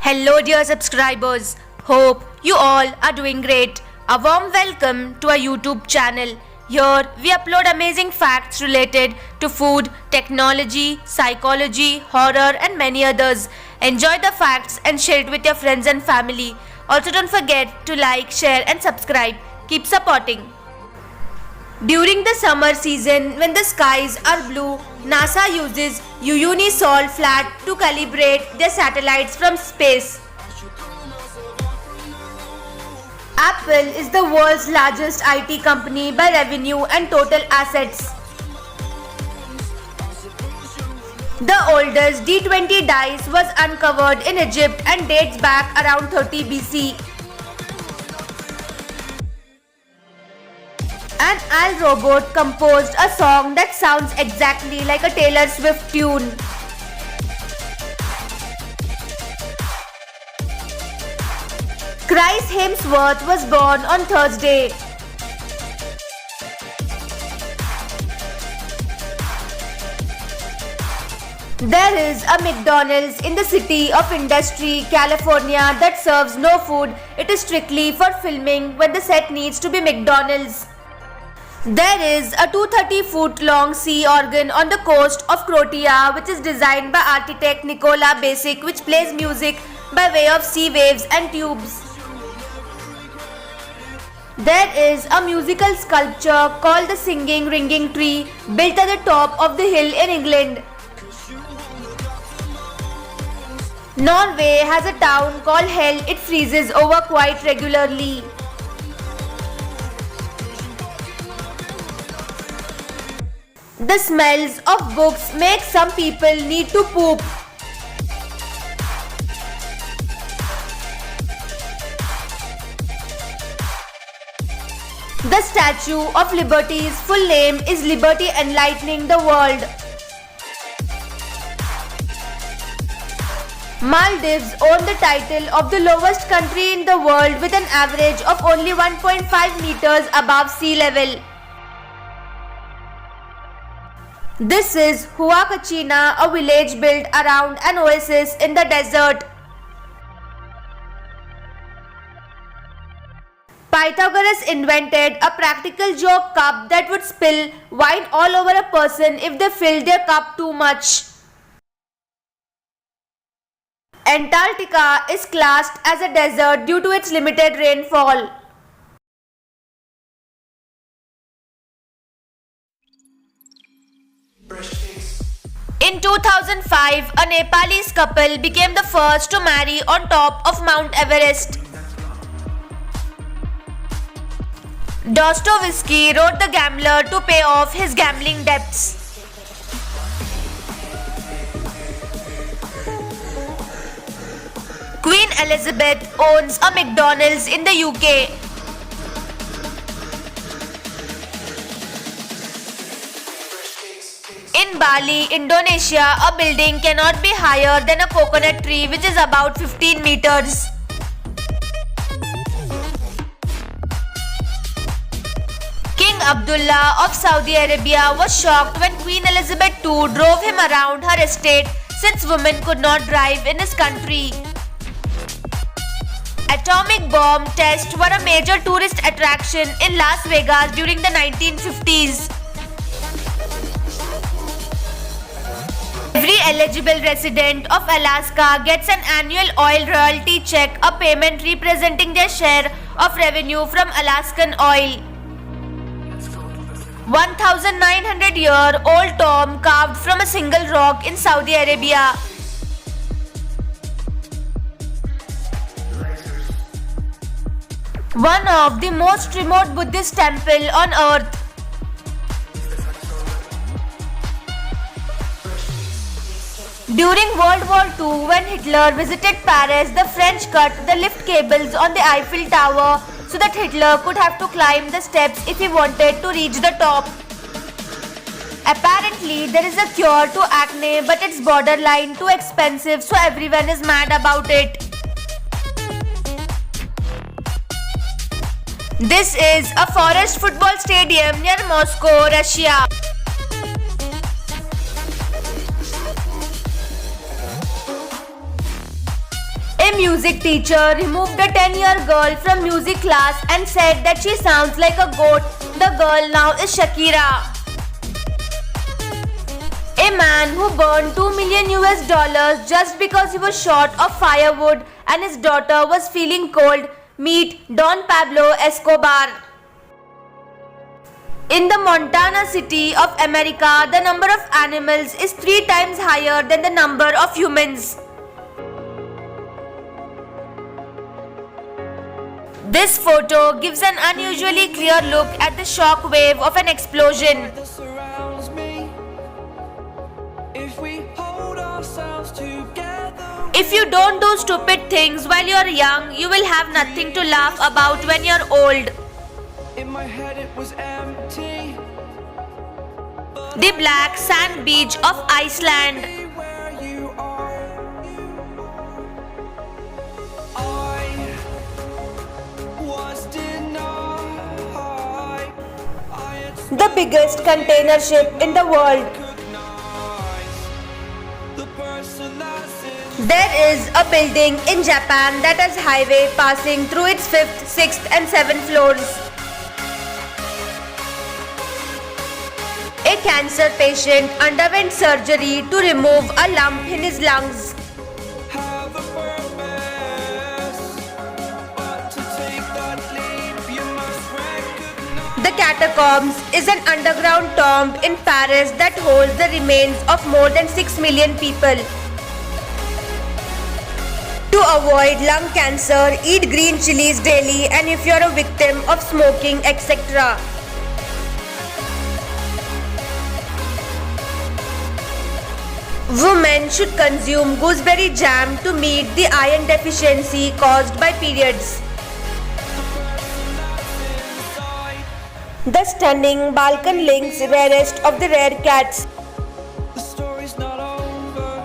Hello, dear subscribers. Hope you all are doing great. A warm welcome to our YouTube channel. Here we upload amazing facts related to food, technology, psychology, horror, and many others. Enjoy the facts and share it with your friends and family. Also, don't forget to like, share, and subscribe. Keep supporting. During the summer season, when the skies are blue, NASA uses Unisol flat to calibrate their satellites from space. Apple is the world's largest IT company by revenue and total assets. The oldest D20 dice was uncovered in Egypt and dates back around 30 BC. An Al robot composed a song that sounds exactly like a Taylor Swift tune. Chris Hemsworth was born on Thursday. There is a McDonald's in the city of Industry, California that serves no food. It is strictly for filming when the set needs to be McDonald's. There is a 230-foot-long sea organ on the coast of Croatia which is designed by architect Nikola Basic, which plays music by way of sea waves and tubes. There is a musical sculpture called the Singing Ringing Tree built at the top of the hill in England. Norway has a town called Hell. It freezes over quite regularly. The smells of books make some people need to poop. The Statue of Liberty's full name is Liberty Enlightening the World. Maldives own the title of the lowest country in the world with an average of only 1.5 meters above sea level. This is Huacachina, a village built around an oasis in the desert. Pythagoras invented a practical joke cup that would spill wine all over a person if they filled their cup too much. Antarctica is classed as a desert due to its limited rainfall. In 2005, a Nepalese couple became the first to marry on top of Mount Everest. Dostoevsky wrote The Gambler to pay off his gambling debts. Queen Elizabeth owns a McDonald's in the UK. In Bali, Indonesia, a building cannot be higher than a coconut tree which is about 15 meters. King Abdullah of Saudi Arabia was shocked when Queen Elizabeth II drove him around her estate since women could not drive in his country. Atomic bomb tests were a major tourist attraction in Las Vegas during the 1950s. Every eligible resident of Alaska gets an annual oil royalty check, a payment representing their share of revenue from Alaskan oil. 1,900-year-old tomb carved from a single rock in Saudi Arabia. One of the most remote Buddhist temples on earth. During World War II, when Hitler visited Paris, the French cut the lift cables on the Eiffel Tower so that Hitler could have to climb the steps if he wanted to reach the top. Apparently, there is a cure to acne, but it's borderline too expensive, so everyone is mad about it. This is a forest football stadium near Moscow, Russia. A music teacher removed a 10-year girl from music class and said that she sounds like a goat. The girl now is Shakira. A man who burned $2 million just because he was short of firewood and his daughter was feeling cold. Meet Don Pablo Escobar. In the Montana city of America, the number of animals is 3 times higher than the number of humans. This photo gives an unusually clear look at the shock wave of an explosion. If you don't do stupid things while you're young, you will have nothing to laugh about when you're old. In my head it was empty. The black sand beach of Iceland. Where you are, I was denied. The biggest container ship in the world. The person that's in There is a building in Japan that has highway passing through its 5th, 6th and 7th floors. A cancer patient underwent surgery to remove a lump in his lungs. have a purpose, but to take that leap you must recognize. The Catacombs is an underground tomb in Paris that holds the remains of more than 6 million people. To avoid lung cancer, eat green chilies daily, and if you're a victim of smoking, etc. Women should consume gooseberry jam to meet the iron deficiency caused by periods. The stunning Balkan lynx, rarest of the rare cats. The story's not over.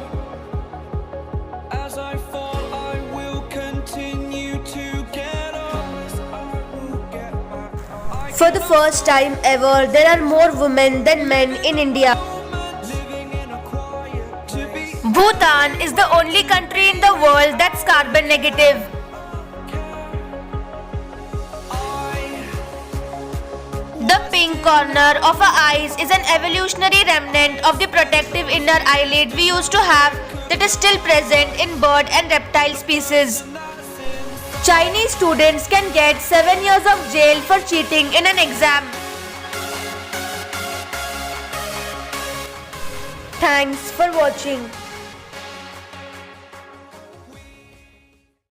As I fall, I will continue to get up. I will get back. For the first time ever, there are more women than men in India. Living in a quiet to be Bhutan is the only country in the world that's carbon negative. The pink corner of our eyes is an evolutionary remnant of the protective inner eyelid we used to have that is still present in bird and reptile species. Chinese students can get 7 years of jail for cheating in an exam. Thanks for watching.